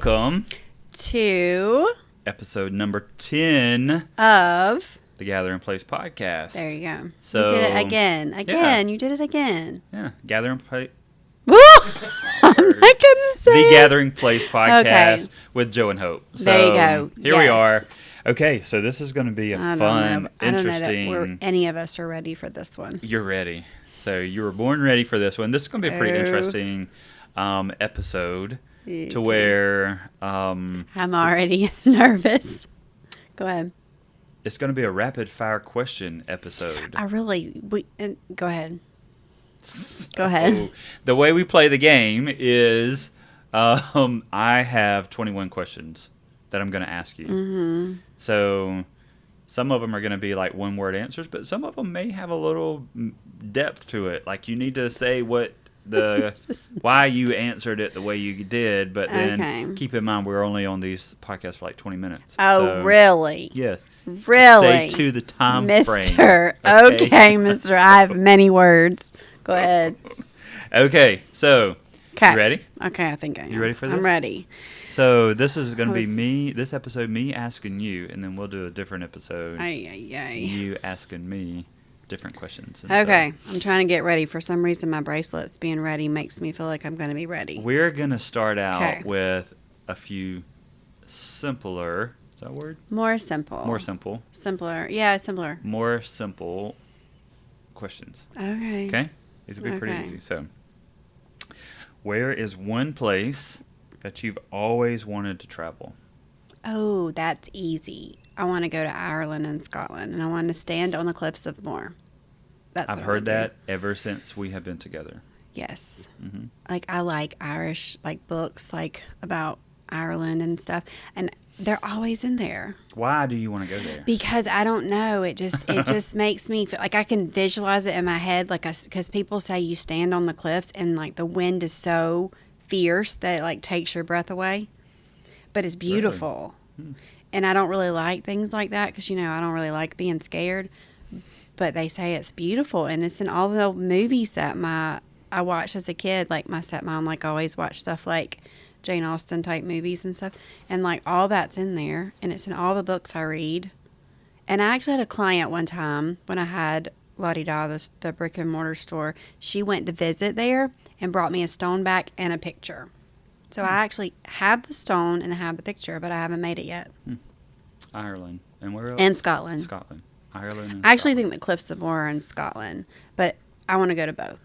welcome to episode number 10 of the Gather in Place podcast. There you go. So, you did it again. yeah. You did it again. Yeah, Gather in Place. Woo! I'm not gonna say The it. Gathering Place podcast Okay. with Joe and Hope. So, There you go. Here we Yes. are. Okay, so this is going to be a I fun, don't know interesting. that any of us are ready for this one. You're ready. So you were born ready for this one. This is going to be a pretty Oh. interesting episode Okay. to where I'm already nervous. Go ahead. it's going to be a rapid fire question episode. Go ahead. Go ahead. So, the way we play the game is I have 21 questions that I'm going to ask you. Mm-hmm. So some of them are going to be like one-word answers, but some of them may have a little depth to it. Like you need to say what why you answered it the way you did, but then Okay. keep in mind we're only on these podcasts for like 20 minutes. Oh, So, really? Yes. Really? Stay to the time Mister. frame. Okay, Mister. I have many words. Go ahead. Okay, so Okay. you ready? Okay, I think I am. You ready for this? I'm ready. So this is going to be I was- this episode, me asking you, and then we'll do a different episode, Ay. you asking me different questions. And so Okay, I'm trying to get ready. For some reason, my bracelets being ready makes me feel like I'm going to be ready. we're going to start out Okay. with a few simpler, is that a word? More simple. More simple. Simpler. Yeah, simpler. More simple questions. Okay. Okay? These will be pretty Okay. easy. So, where is one place that you've always wanted to travel? Oh, that's easy. I want to go to Ireland and Scotland, and I want to stand on the cliffs of Moher. That's I've what I heard would do. that ever since we have been together. Yes. Hmm. Like I like Irish books about Ireland and stuff, and they're always in there. Why do you want to go there? Because I don't know, it just makes me feel like I can visualize it in my head, because people say you stand on the cliffs and the wind is so fierce that it takes your breath away, but it's beautiful. And I don't really like things like that because I don't really like being scared. But they say it's beautiful, and it's in all the movies that I watched as a kid. Like my stepmom always watched stuff like Jane Austen type movies and stuff, and all that's in there, and it's in all the books I read. And I actually had a client one time when I had Lottie Da, the brick and mortar store. She went to visit there and brought me a stone back and a picture. So I actually have the stone and I have the picture, but I haven't made it yet. Ireland. And where else? And Scotland. Scotland. Ireland. And I actually Scotland. think the Cliffs of Moher are in Scotland, but I want to go to both.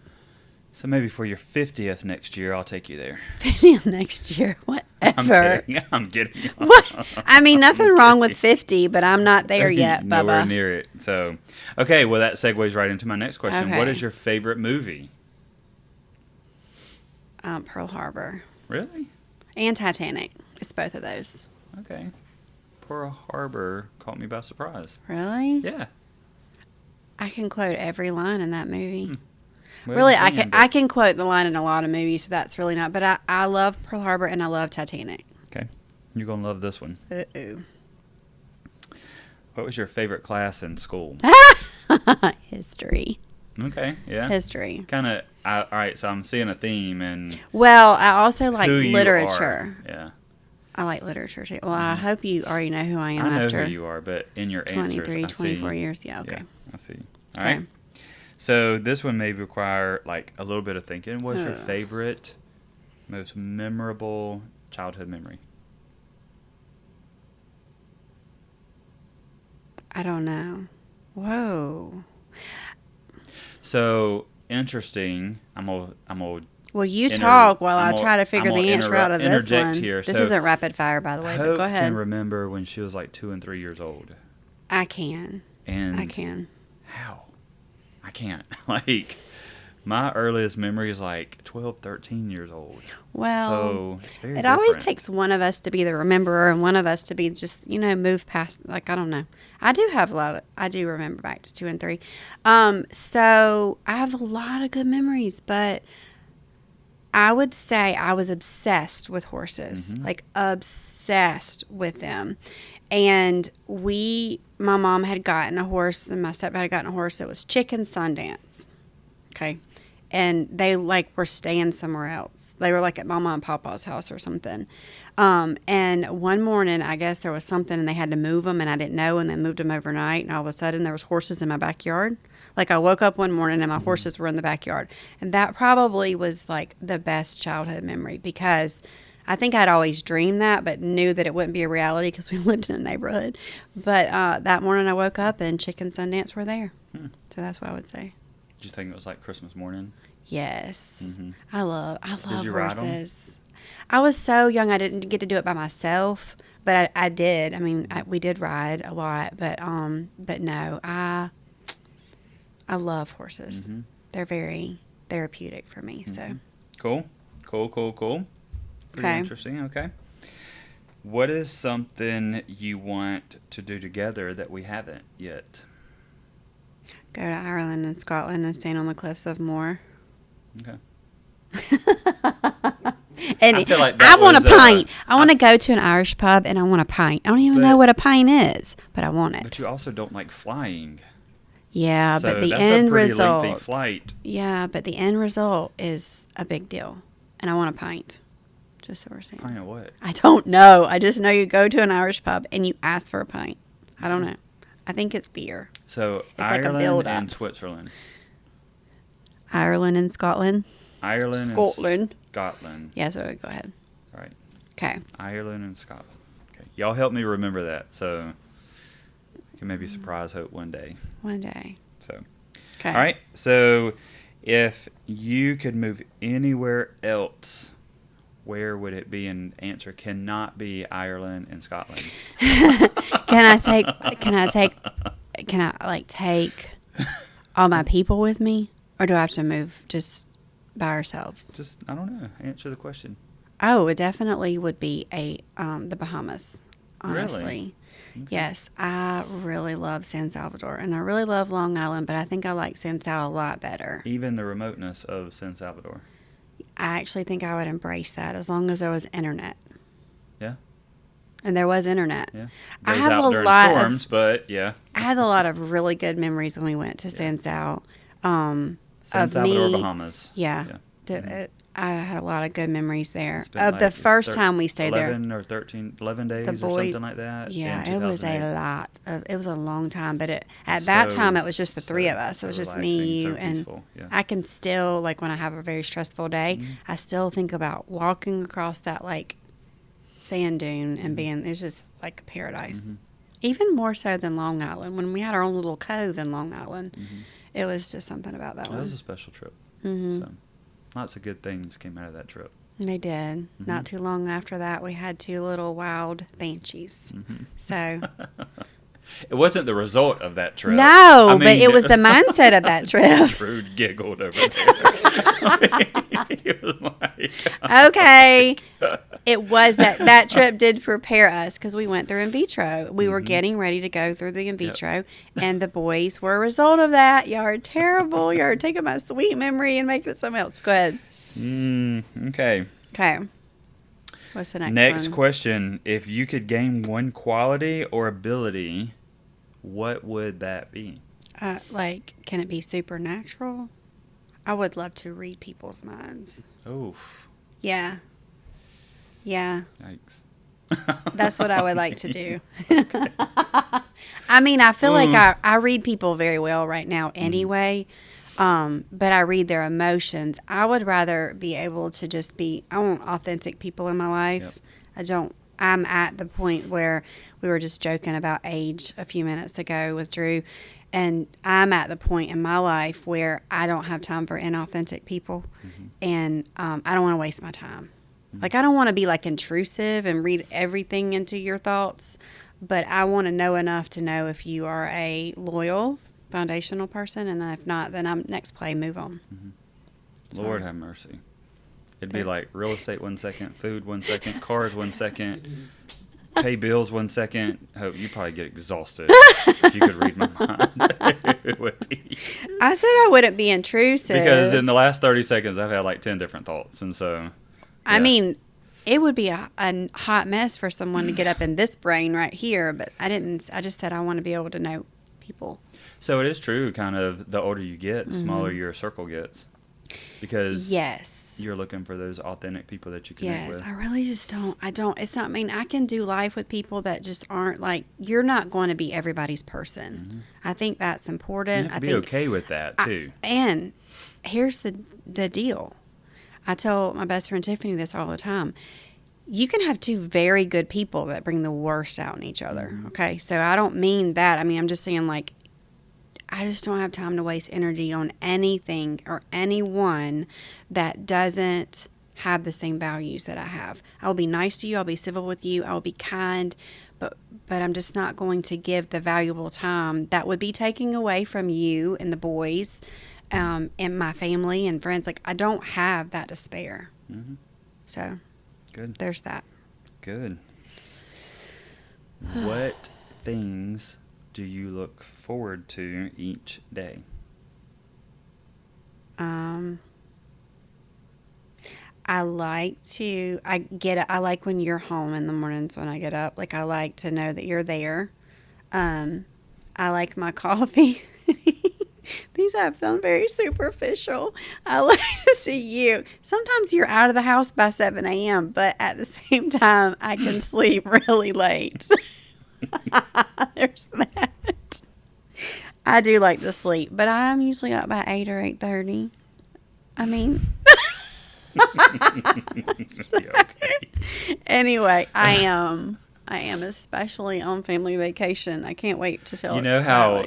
So maybe for your 50th next year, I'll take you there. Next year, I'm whatever. kidding. I'm kidding. What? I mean, nothing wrong with 50, but I'm not there yet, Nowhere Bubba. near it. So, okay, well, that segues right into my next question. What Okay. is your favorite movie? Pearl Harbor Really? and Titanic. It's both of those. Okay. Pearl Harbor caught me by surprise. Really? Yeah. I can quote every line in that movie. Well, Really, you but- I can quote the line in a lot of movies, so that's really not. But I love Pearl Harbor and I love Titanic. Okay. You're going to love this one. Uh-oh. What was your favorite class in school? History. Okay. Yeah. History. Kind of. All right. So I'm seeing a theme and Well, I also like who you literature. are. Yeah. I like literature too. Well, I hope you already know who I am I know after who you are, but in your answers, 23, I 24 see, years. Yeah, okay. Yeah, I see. All Okay. right. So this one may require a little bit of thinking. What's your Ugh. favorite, most memorable childhood memory? I don't know. Whoa. So interesting. I'm gonna Well, you Inter- talk while I I'm try to gonna- figure I'm the gonna answer out of this interject one. here. This So isn't rapid fire, by the way, but Hope go ahead. can remember when she was 2 and 3 years old. I can. And I can. how? I can't. My earliest memory is 12, 13 years old. Well, So it's very it always different. takes one of us to be the rememberer and one of us to be just, move past, I don't know. I do have I do remember back to 2 and 3. So I have a lot of good memories, but I would say I was obsessed with horses, obsessed with them. And my mom had gotten a horse and my stepdad had gotten a horse that was Chicken Sundance. Okay. and they like were staying somewhere else. They were like at Mama and Papa's house or something. And one morning, I guess there was something, and they had to move them, and I didn't know, and they moved them overnight, and all of a sudden there was horses in my backyard. Like I woke up one morning and my horses were in the backyard, and that probably was like the best childhood memory, because I think I'd always dreamed that, but knew that it wouldn't be a reality because we lived in a neighborhood. But that morning I woke up and Chicken Sundance were there. So that's what I would say. Did you think it was like Christmas morning? Yes. Mm-hmm. I love you ride 'em? horses. I was so young I didn't get to do it by myself, but I did. I mean, we did ride a lot, but no, I love horses. Mm-hmm. They're very therapeutic for me. So Cool. Pretty Okay. interesting. Okay. What is something you want to do together that we haven't yet? go to Ireland and Scotland and stand on the cliffs of Moher. Okay. And I feel like I that want a was, pint. I want to go to an Irish pub and I want a pint. I don't even know But- what a pint is, but I want it. But you also don't like flying. Yeah, So but the that's a end pretty result. lengthy flight. Yeah, but the end result is a big deal, and I want a pint. Just so we're saying. Pint of what? I don't know. I just know you go to an Irish pub and you ask for a pint. I don't know. I think it's beer. So like a Ireland build-up. and Switzerland. Ireland and Scotland. Ireland Scotland. and Scotland. Yeah, so go ahead. All right. Okay. Ireland and Scotland. Okay. Y'all help me remember that, so you can maybe surprise Hope one day. One day. So, Okay. all right. So, if you could move anywhere else, where would it be? And answer cannot be Ireland and Scotland. Can I take all my people with me, or do I have to move just by ourselves? Just I don't know. Answer the question. Oh, it definitely would be the Bahamas. Honestly, Really? yes, I really love San Salvador, and I really love Long Island, but I think I like San Sal a lot better. Even the remoteness of San Salvador. I actually think I would embrace that as long as there was internet. Yeah. And there was internet. Yeah. I Days have out a during lot of- storms, but yeah. I had a lot of really good memories when we went to San Sal. San Of Salvador, me, Bahamas. Yeah. Yeah. I had a lot of good memories there. It's been Of the like first time we stayed there. 11 or 11 days or boy- something like that. Yeah, in it was 2008. a lot. It was a long time, but at that So- time it was just the three so- of us. It so was just relaxing, me, so you, and peaceful, yeah. I can still, like when I have a very stressful day, Mm-hmm. I still think about walking across that like sand dune Mm-hmm. and being, it's just like paradise. Even more so than Long Island. When we had our own little cove in Long Island, it was just something about that That one. was a special trip. Mm-hmm. So, lots of good things came out of that trip. They did. Mm-hmm. Not too long after that, we had two little wild banshees. Mm-hmm. So, It wasn't the result of that trip. no, I but mean, it was the mindset of that trip. Trude giggled over there. He was like, Okay. It was that trip did prepare us because we went through in vitro. We were getting ready to go through the in vitro, and the boys were a result of that. Y'all are terrible. Y'all are taking my sweet memory and making it something else. Go ahead. okay. Okay. What's the next Next one? question. If you could gain one quality or ability, what would that be? Like, can it be supernatural? I would love to read people's minds. Oof. Yeah. Yeah. Yikes. That's what I would like to do. I mean, I feel like I read people very well right now anyway, but I read their emotions. I would rather be able to just be, I want authentic people in my life. Yep. I'm at the point where we were just joking about age a few minutes ago with Drew, and I'm at the point in my life where I don't have time for inauthentic people, and I don't want to waste my time. Like, I don't want to be like intrusive and read everything into your thoughts, but I want to know enough to know if you are a loyal, foundational person, and if not, then I'm next play, move on. Lord have mercy. It'd be like real estate 1 second, food 1 second, cars 1 second, pay bills 1 second. Hope you probably get exhausted if you could read my mind. It would be. I said I wouldn't be intrusive. Because in the last 30 seconds, I've had like 10 different thoughts. And so. I yeah. mean, it would be a hot mess for someone to get up in this brain right here, but I didn't. I just said I want to be able to know people. So it is true, kind of, the older you get, the smaller your circle gets. Because Yes. you're looking for those authentic people that you connect Yes, with. I really just don't. I don't. It's not. I mean, I can do life with people that just aren't like. You're not going to be everybody's person. I think that's You important. have to I be think. okay with that too. And here's the deal. I tell my best friend Tiffany this all the time. You can have two very good people that bring the worst out in each other. Okay, so I don't mean that. I mean, I'm just saying like. I just don't have time to waste energy on anything or anyone that doesn't have the same values that I have. I will be nice to you. I'll be civil with you. I will be kind, but I'm just not going to give the valuable time that would be taking away from you and the boys, and my family and friends. Like I don't have that to spare. So Good. there's that. Good. What things do you look forward to each day? I like when you're home in the mornings when I get up. Like I like to know that you're there. I like my coffee. These have sound very superficial. I like to see you. Sometimes you're out of the house by 7 a.m., but at the same time, I can sleep really late. There's that. I do like to sleep, but I'm usually up by 8 or 8:30. I mean... Okay. Anyway, I am especially on family vacation. I can't wait to tell You know how,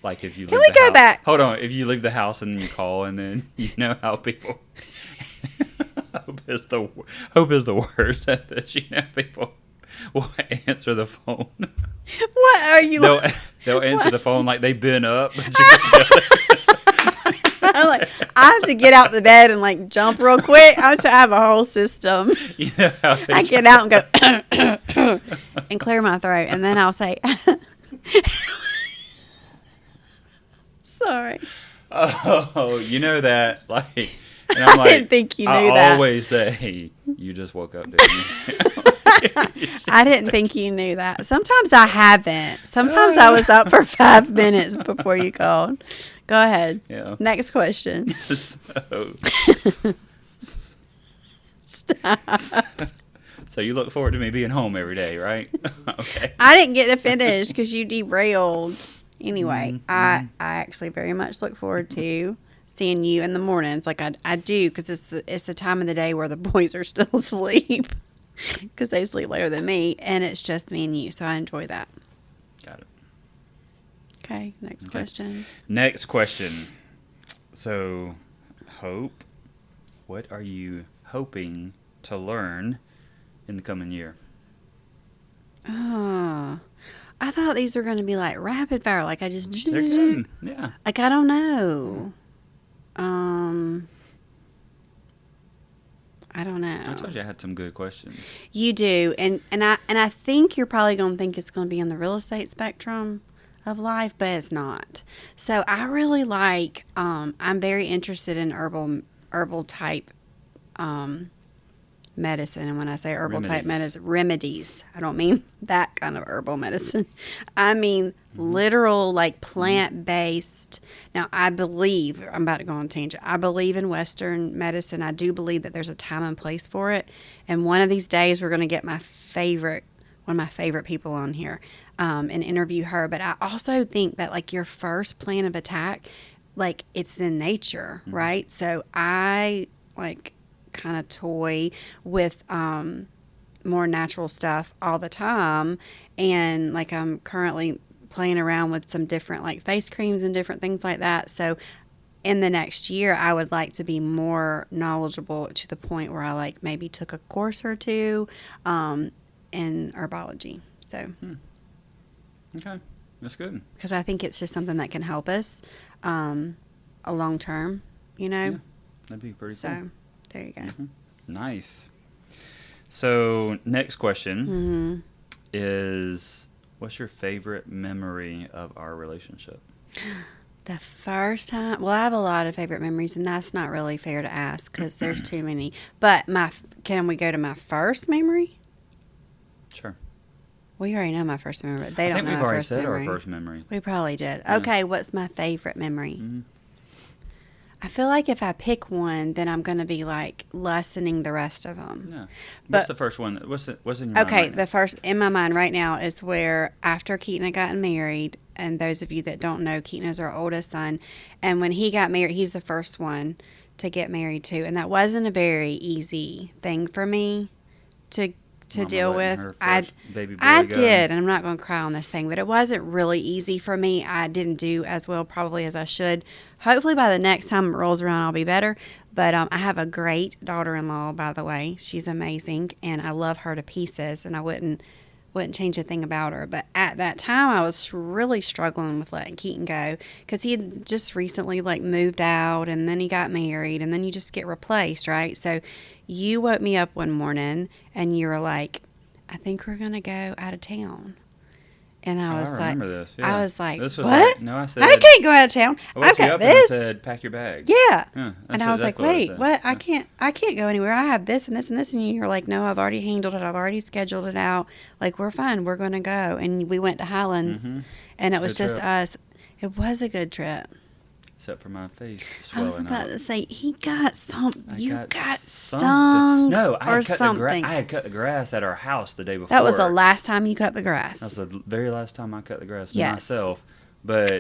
like, if you Can leave we the go house, back? Hold on, if you leave the house and then you call, and then you know how people hope is the worst. That you know people will answer the phone. What are you They'll answer the phone like they've been up. But you can tell I have to get out the bed and like jump real quick. I have a whole system. you know how they I get out and go and clear my throat, and then I'll say, "Sorry." Oh, you know that, like, and I'm like, didn't think you knew I that. always say, you just woke up, didn't you? I didn't think you knew that. Sometimes I haven't. Sometimes I was up for 5 minutes before you called. Go ahead. Yeah. Next question. So, Stop. so you look forward to me being home every day, right? Okay. I didn't get to finish because you derailed. Anyway, I actually very much look forward to seeing you in the mornings. Like I do, because it's the time of the day where the boys are still asleep because they sleep later than me, and it's just me and you. So I enjoy that. Got it. Okay, next question. Next question. So, Hope, what are you hoping to learn in the coming year? Oh, I thought these were going to be like rapid fire. Like I just They're good. Yeah. like I don't know. I don't know. I told you I had some good questions. You do, and I think you're probably going to think it's going to be in the real estate spectrum of life, but it's not. So I really like. I'm very interested in herbal type medicine, and when I say herbal type medicine, remedies. I don't mean that kind of herbal medicine. I mean literal, like plant based. Now I believe I'm about to go on a tangent. I believe in Western medicine. I do believe that there's a time and place for it. And one of these days we're going to get one of my favorite people on here, and interview her. But I also think that like your first plan of attack, like it's in nature, right? So I like kind of toy with more natural stuff all the time, and like I'm currently playing around with some different like face creams and different things like that. So in the next year I would like to be more knowledgeable to the point where I like maybe took a course or two in herbology. So Okay. That's good. because I think it's just something that can help us a long term, you know. Yeah. That'd be pretty So cool. there you go. Nice. So, next question is, what's your favorite memory of our relationship? The first time, well, I have a lot of favorite memories, and that's not really fair to ask because there's too many. But can we go to my first memory? Sure. We already know my first memory. But they I don't think know we've my already first said memory. our first memory. We probably did. Okay, what's my favorite memory? I feel like if I pick one, then I'm going to be like lessening the rest of them. Yeah. But- What's the first one? What's in your mind Okay, right now? the first in my mind right now is where after Keaton had gotten married, and those of you that don't know, Keaton is our oldest son, and when he got married, he's the first one to get married too, and that wasn't a very easy thing for me to Mama deal letting with. her first baby boy I go. did, and I'm not going to cry on this thing, but it wasn't really easy for me. I didn't do as well probably as I should. Hopefully by the next time it rolls around, I'll be better. But I have a great daughter-in-law, by the way. She's amazing, and I love her to pieces, and I wouldn't change a thing about her. But at that time, I was really struggling with letting Keaton go because he had just recently like moved out, and then he got married, and then you just get replaced, right? So you woke me up one morning, and you were like, "I think we're gonna go out of town." And I was I like, remember this. Yeah. I was like, This was "What? like- no, I said. I can't go out of town. I woke I've you got up and I this." said, pack your bag. Yeah. Yeah, And that's I was like, exactly what I wait, said. what? Yeah. I can't go anywhere. I have this and this and this. And you're like, no, I've already handled it. I've already scheduled it out. Like, we're fine. We're going to go. And we went to Highlands, and it was Good just trip. us. It was a good trip. Except for my face I was swelling about up. to say, he got something. I You got something. stung No, I or had cut something. I had cut the grass at our house the day before. That was the last time you cut the grass. That was the very last time I cut the grass Yes. myself. But I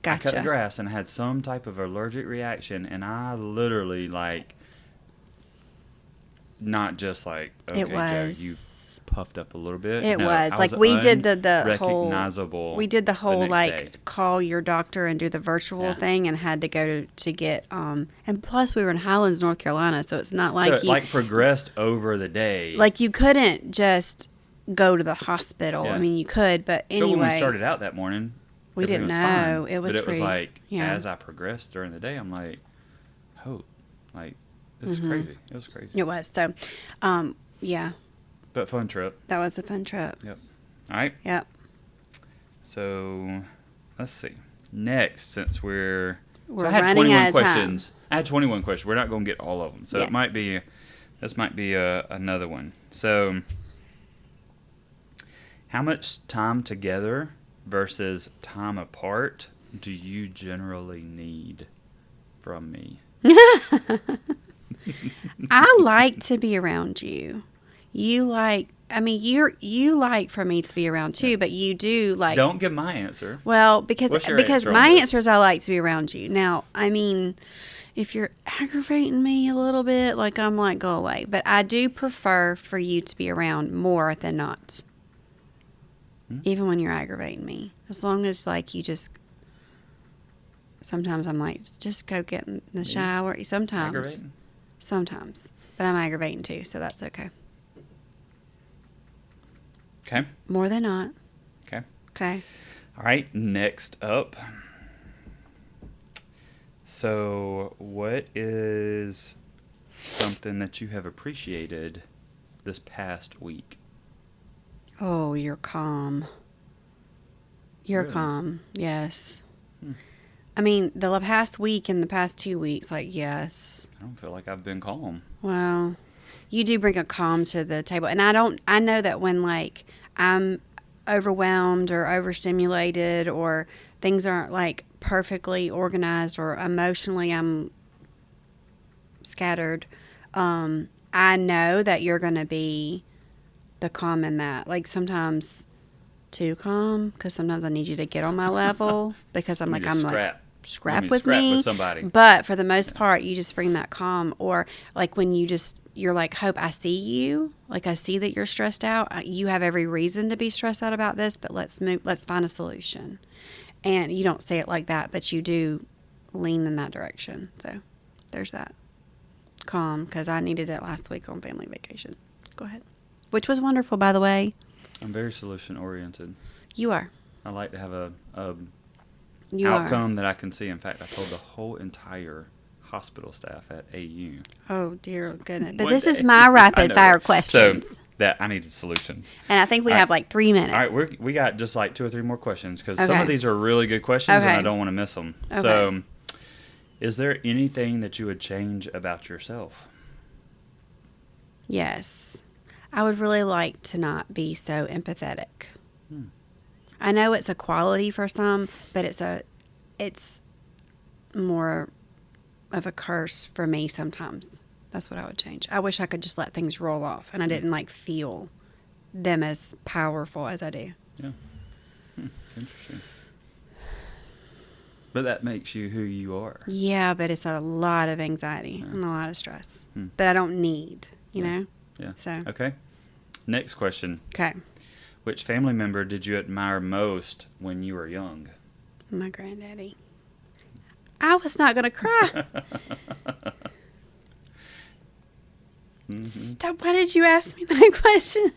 cut Gotcha. the grass and I had some type of allergic reaction, and I literally like, not just like, okay, It Joe, you was. puffed up a little bit. It No, was I like we did the whole. unrecognizable We did the whole next like day. call your doctor and do the virtual Yeah. thing, and had to go to get and plus we were in Highlands, North Carolina, so it's not So like it you like progressed over the day. like you couldn't just go to the hospital. Yeah. I mean, you could, but But when we anyway, started out that morning, we everything didn't was fine. know. It was But it was pretty- like yeah. as I progressed during the day, I'm like, oh, like this is crazy. It was crazy. it was so. Yeah, But fun trip. that was a fun trip. Yep. All right. Yep. So let's see. Next, since We're I had running 21 out of time. questions. I had 21 questions. We're not going to get all of them. So Yes. it might be this might be another one. So how much time together versus time apart do you generally need from me? I like to be around you. You like. I mean, you like for me to be around too, but you do like. Don't give my answer. Well, because What's your because answer on my this? answer is I like to be around you. Now, I mean, if you're aggravating me a little bit, like I'm like go away. But I do prefer for you to be around more than not. Even when you're aggravating me, as long as like you just. Sometimes I'm like, just go get in the shower. Sometimes, Aggravating? sometimes, but I'm aggravating too, so that's okay. Okay. More than not. Okay. Okay. All right. Next up. So, what is something that you have appreciated this past week? Oh, you're calm. You're Really? calm. Yes. I mean, the past week and the past 2 weeks, like, yes. I don't feel like I've been calm. Well, you do bring a calm to the table. And I know that when, like, I'm overwhelmed or overstimulated or things aren't, like, perfectly organized or emotionally I'm scattered, I know that you're going to be the calm in that. Like, sometimes too calm because sometimes I need you to get on my level because I'm You like, just I'm like, scrap. scrap You with scrap me. with somebody. But for the most part, you just bring that calm. Or like when you're like, Hope, I see you. Like I see that you're stressed out. You have every reason to be stressed out about this, but let's find a solution. And you don't say it like that, but you do lean in that direction. So there's that. Calm, because I needed it last week on family vacation. Go ahead. Which was wonderful, by the way. I'm very solution oriented. You are. I like to have a You outcome that I can see. In fact, I told the whole entire hospital staff at AU. are. Oh, dear goodness. But one this is day. my I rapid know. fire questions. So that I needed solutions. And I think we All have right. like 3 minutes. All right, we got just like 2 or 3 more questions because some Okay. of these are really good questions Okay. and I don't want to miss them. Okay. So, is there anything that you would change about yourself? Yes. I would really like to not be so empathetic. I know it's a quality for some, but it's more of a curse for me sometimes. That's what I would change. I wish I could just let things roll off and I didn't like feel them as powerful as I do. Yeah. Interesting. But that makes you who you are. Yeah, but it's a lot of anxiety and a lot of stress that I don't need, you know? Yeah. So. Okay. Next question. Okay. Which family member did you admire most when you were young? My granddaddy. I was not going to cry. Stop. Why did you ask me that question?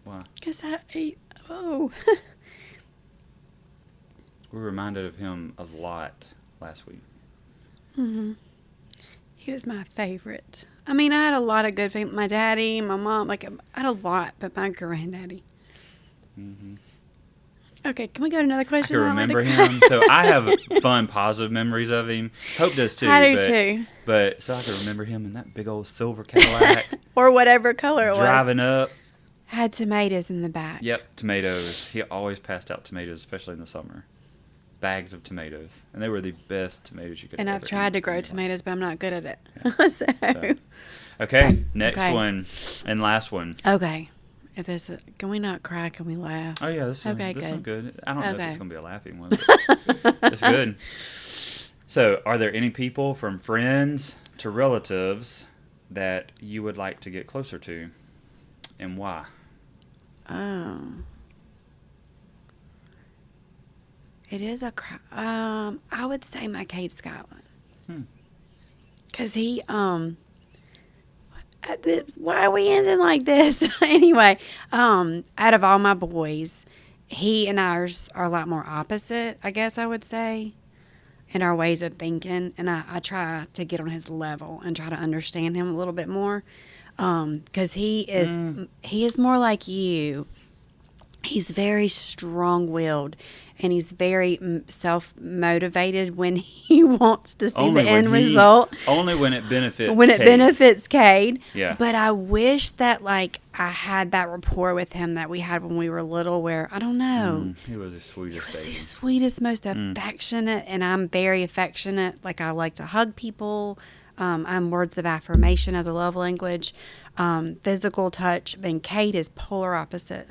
Why? Because we were reminded of him a lot last week. Mm-hmm. He was my favorite. I mean, I had a lot of good things. My daddy, my mom, like, I had a lot, but my granddaddy. Mm-hmm. Okay, can we go to another question? I can remember him. So I have fun, positive memories of him. Hope does too. I do too. But so I can remember him in that big old silver Cadillac. Or whatever color it was. Driving up. Had tomatoes in the back. Yep, tomatoes. He always passed out tomatoes, especially in the summer. Bags of tomatoes. And they were the best tomatoes you could And ever I've tried to eat. grow tomatoes, but I'm not good at it. Yeah. So. Okay, next Okay. one and last one. Okay. If this can we not cry? Can we laugh? Oh yeah, this Okay, one's good. I don't know if Okay. it's gonna be a laughing one, but it's good. So, are there any people from friends to relatives that you would like to get closer to, and why? Oh. It is a cry. I would say my Kate Scotland. Cause he why are we ending like this? Anyway, out of all my boys, he and ours are a lot more opposite, I guess I would say, in our ways of thinking. And I try to get on his level and try to understand him a little bit more. Because he is more like you. He's very strong-willed, and he's very self-motivated when he wants to see the end result. Only when it benefits. When it Kate. benefits Cade. Yeah. But I wish that, like, I had that rapport with him that we had when we were little, where I don't know. He was the sweetest. He was the baby. sweetest, most affectionate, and I'm very affectionate. Like, I like to hug people. I'm words of affirmation as a love language. Physical touch. And Kate is polar opposite.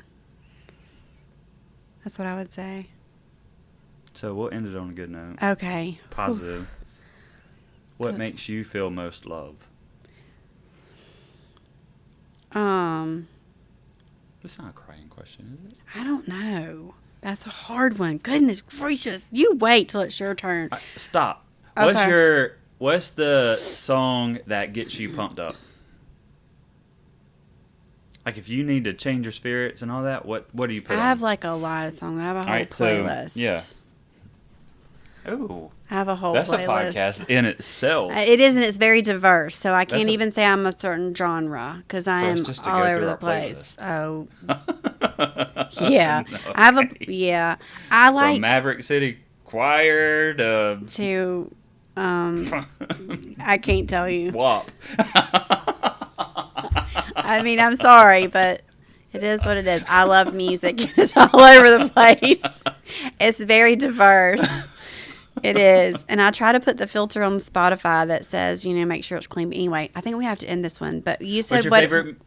That's what I would say. So we'll end it on a good note. Okay. Positive. What makes you feel most love? It's not a crying question, is it? I don't know. That's a hard one. Goodness gracious. You wait till it's your turn. Stop. Okay. What's the song that gets you pumped up? Like, if you need to change your spirits and all that, what do you put on? I have like a lot of songs. I have a whole playlist. Yeah. Oh. I have a whole That's playlist. a podcast in itself. It is, and it's very diverse. So I can't That's even say I'm a certain genre because I For us am just to all go over through the our place. playlist. Oh, yeah. I have a I like From Maverick City Choir to to. I can't tell you. WAP. I mean, I'm sorry, but it is what it is. I love music. It's all over the place. It's very diverse. It is. And I try to put the filter on Spotify that says, make sure it's clean. But anyway, I think we have to end this one. But you said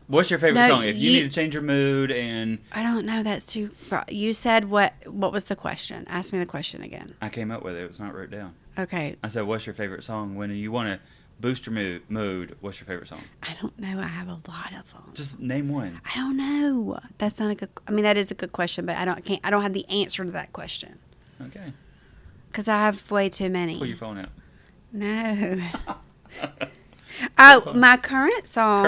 What's your favorite No, song? If you you- need to change your mood and I don't know. That's too. You said what was the question? Ask me the question again. I came up with it. It was not wrote down. Okay. I said, what's your favorite song? When you want to boost your mood, what's your favorite song? I don't know. I have a lot of them. Just name one. I don't know. That's not a good. I mean, that is a good question, but I don't have the answer to that question Okay. because I have way too many. Pull your phone out. No. Oh, my current song.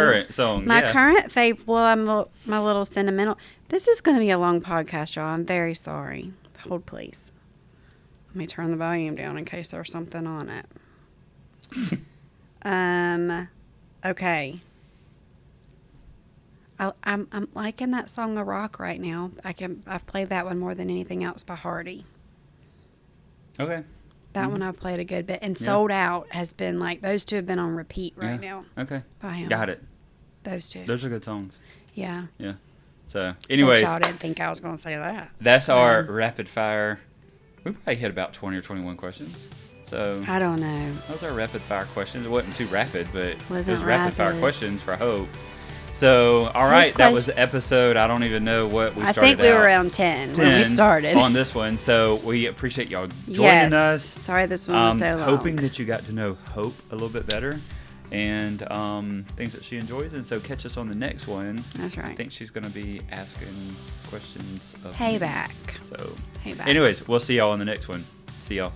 My Current favorite. Well, my little sentimental. This is going to be a long podcast, y'all. I'm very sorry. Hold, please. Let me turn the volume down in case there's something on it. Okay. I'm liking that song "A Rock" right now. I've played that one more than anything else by Hardy. Okay. That one I've played a good bit. And Sold Out has been like, those two have been on repeat right now Okay. by him. Got it. Those two. Those are good songs. Yeah. Yeah. So, But anyways, y'all didn't think I was going to say that. that's our rapid fire We probably hit about 20 or 21 questions. So I don't know. those are rapid fire questions. It wasn't too rapid, but it Wasn't was rapid fire rapid. questions for Hope. So, all right, that was episode. I don't even know what we I started think we were out. around 10 when we started. On this one. So we appreciate y'all joining Yes. us. Sorry this one was so long. Hoping that you got to know Hope a little bit better and things that she enjoys. And so catch us on the next one. That's right. I think she's going to be asking questions of me. Payback. So, Payback. anyways, we'll see y'all on the next one. See y'all.